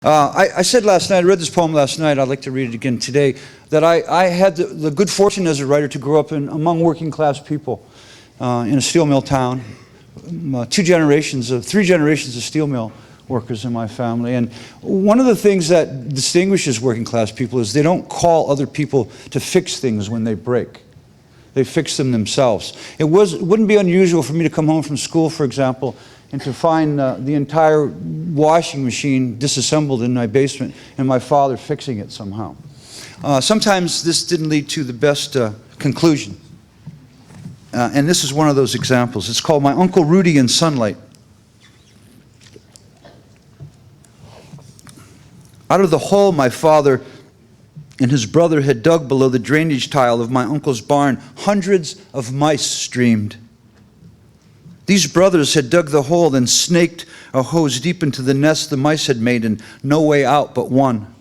I said last night, I read this poem last night, I'd like to read it again today, that I had the good fortune as a writer to grow up among working class people in a steel mill town. Three generations of steel mill workers in my family. And one of the things that distinguishes working class people is they don't call other people to fix things when they break. They fix them themselves. It wouldn't be unusual for me to come home from school, for example, and to find the entire washing machine disassembled in my basement and my father fixing it somehow. Sometimes this didn't lead to the best conclusion. And this is one of those examples. It's called My Uncle Rudy in Sunlight. Out of the hole my father and his brother had dug below the drainage tile of my uncle's barn, hundreds of mice streamed. These brothers had dug the hole, then snaked a hose deep into the nest the mice had made, and no way out but one.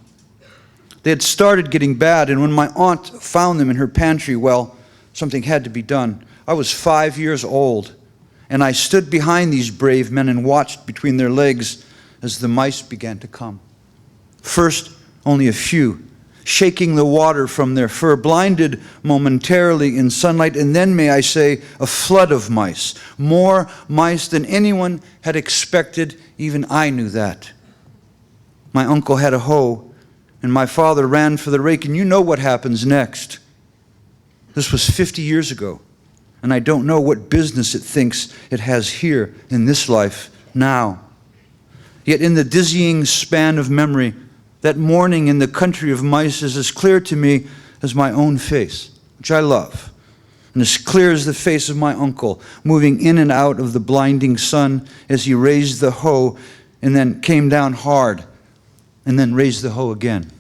They had started getting bad, and when my aunt found them in her pantry, well, something had to be done. I was 5 years old, and I stood behind these brave men and watched between their legs as the mice began to come. First, only a few, shaking the water from their fur, blinded momentarily in sunlight, and then, may I say, a flood of mice. More mice than anyone had expected, even I knew that. My uncle had a hoe, and my father ran for the rake, and you know what happens next. This was 50 years ago, and I don't know what business it thinks it has here in this life now. Yet in the dizzying span of memory, that morning in the country of mice is as clear to me as my own face, which I love, and as clear as the face of my uncle, moving in and out of the blinding sun as he raised the hoe and then came down hard and then raised the hoe again.